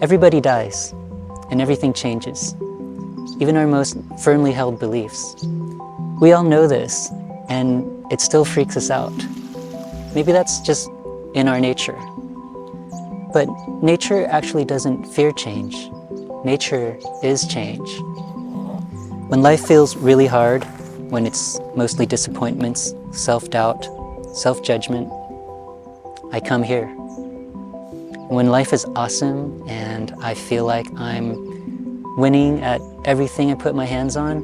Everybody dies, and everything changes, even our most firmly held beliefs. We all know this, and it still freaks us out. Maybe that's just in our nature. But nature actually doesn't fear change. Nature is change. When life feels really hard, when it's mostly disappointments, self-doubt, self-judgment, I come here. When life is awesome and I feel like I'm winning at everything I put my hands on,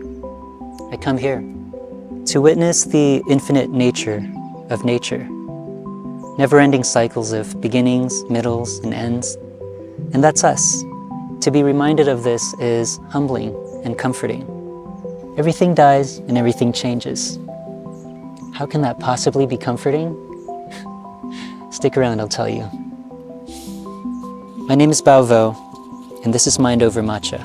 I come here to witness the infinite nature of nature, never-ending cycles of beginnings, middles, and ends. And that's us. To be reminded of this is humbling and comforting. Everything dies and everything changes. How can that possibly be comforting? Stick around, I'll tell you. My name is Bao Vo, and this is Mind Over Matcha,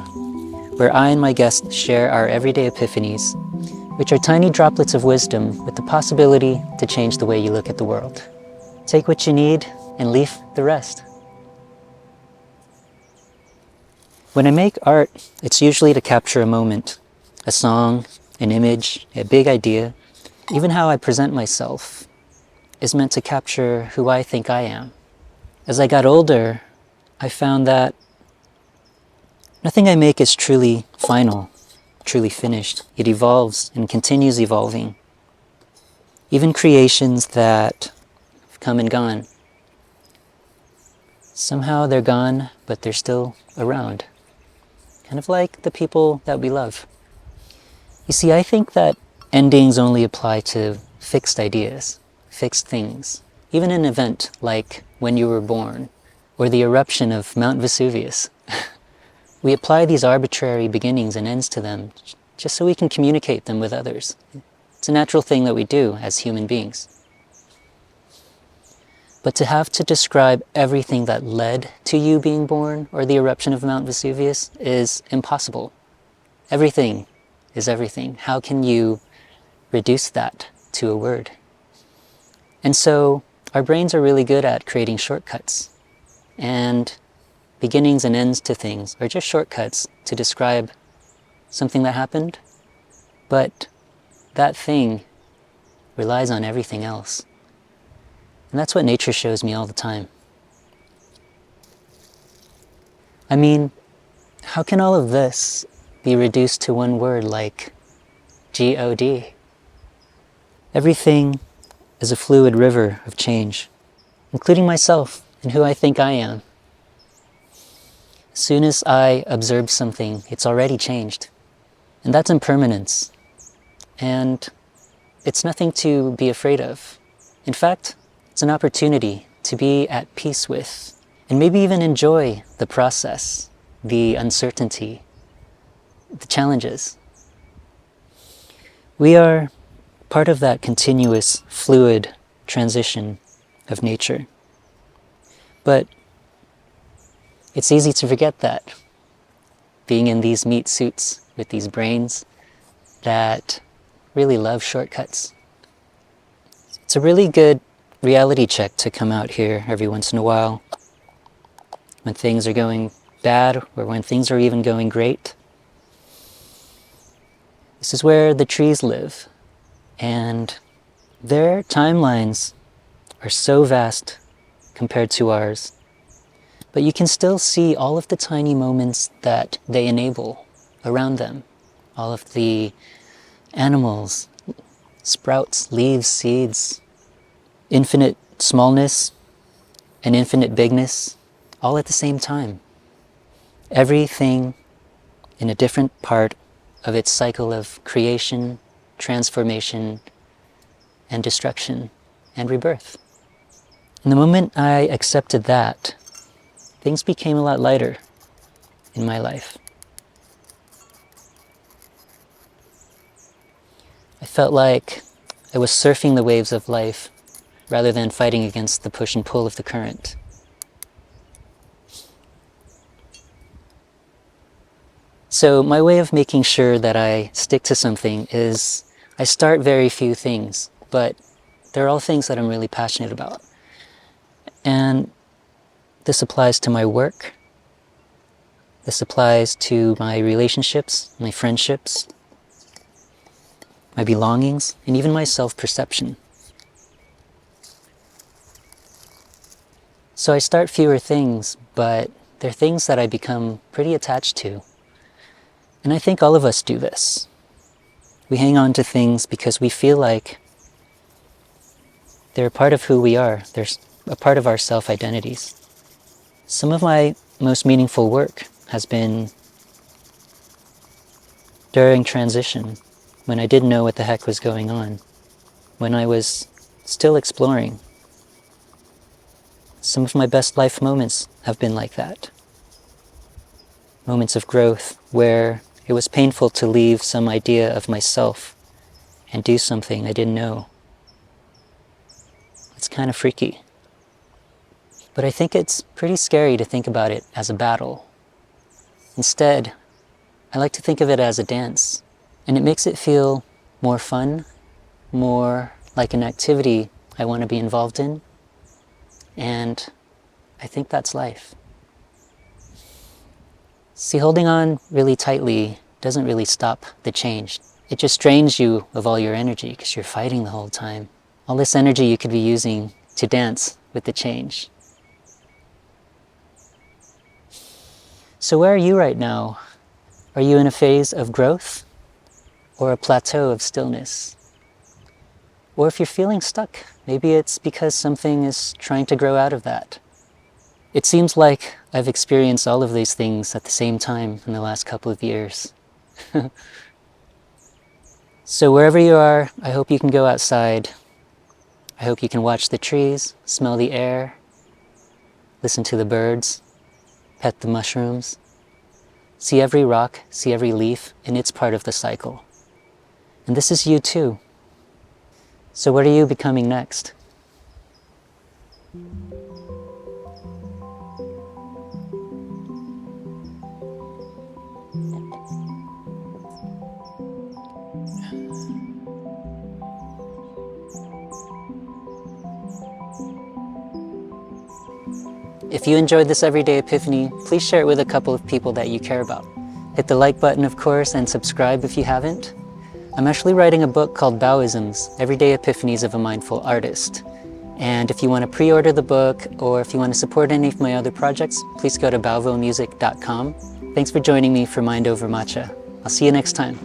where I and my guests share our everyday epiphanies, which are tiny droplets of wisdom with the possibility to change the way you look at the world. Take what you need and leave the rest. When I make art, it's usually to capture a moment, a song, an image, a big idea. Even how I present myself is meant to capture who I think I am. As I got older, I found that nothing I make is truly final, truly finished. It evolves and continues evolving. Even creations that have come and gone, somehow they're gone, but they're still around. Kind of like the people that we love. You see, I think that endings only apply to fixed ideas, fixed things. Even an event like when you were born, or the eruption of Mount Vesuvius. We apply these arbitrary beginnings and ends to them just so we can communicate them with others. It's a natural thing that we do as human beings. But to have to describe everything that led to you being born or the eruption of Mount Vesuvius is impossible. Everything is everything. How can you reduce that to a word? And so our brains are really good at creating shortcuts. And beginnings and ends to things are just shortcuts to describe something that happened, but that thing relies on everything else. And that's what nature shows me all the time. I mean, how can all of this be reduced to one word like G-O-D? Everything is a fluid river of change, including myself and who I think I am. As soon as I observe something, it's already changed. And that's impermanence. And it's nothing to be afraid of. In fact, it's an opportunity to be at peace with, and maybe even enjoy the process, the uncertainty, the challenges. We are part of that continuous, fluid transition of nature. But it's easy to forget that, being in these meat suits with these brains that really love shortcuts. It's a really good reality check to come out here every once in a while, when things are going bad or when things are even going great. This is where the trees live, and their timelines are so vast compared to ours. But you can still see all of the tiny moments that they enable around them. All of the animals, sprouts, leaves, seeds, infinite smallness and infinite bigness, all at the same time. Everything in a different part of its cycle of creation, transformation, and destruction, and rebirth. And the moment I accepted that, things became a lot lighter in my life. I felt like I was surfing the waves of life rather than fighting against the push and pull of the current. So my way of making sure that I stick to something is I start very few things, but they're all things that I'm really passionate about. And this applies to my work, This applies to my relationships, my friendships, my belongings, and even my self-perception. So I start fewer things, but they're things that I become pretty attached to. And I think all of us do this. We hang on to things because we feel like they're a part of who we are. They're a part of our self-identities. Some of my most meaningful work has been during transition, when I didn't know what the heck was going on, when I was still exploring. Some of my best life moments have been like that. Moments of growth where it was painful to leave some idea of myself and do something I didn't know. It's kind of freaky. But I think it's pretty scary to think about it as a battle. Instead, I like to think of it as a dance, and it makes it feel more fun, more like an activity I want to be involved in, and I think that's life. See, holding on really tightly doesn't really stop the change. It just drains you of all your energy because you're fighting the whole time. All this energy you could be using to dance with the change. So where are you right now? Are you in a phase of growth or a plateau of stillness? Or if you're feeling stuck, maybe it's because something is trying to grow out of that. It seems like I've experienced all of these things at the same time in the last couple of years. So wherever you are, I hope you can go outside. I hope you can watch the trees, smell the air, listen to the birds, pet the mushrooms, see every rock, see every leaf, and it's part of the cycle. And this is you too. So what are you becoming next? If you enjoyed this Everyday Epiphany, please share it with a couple of people that you care about. Hit the like button, of course, and subscribe if you haven't. I'm actually writing a book called Baoisms, Everyday Epiphanies of a Mindful Artist. And if you want to pre-order the book, or if you want to support any of my other projects, please go to baovomusic.com. Thanks for joining me for Mind Over Matcha. I'll see you next time.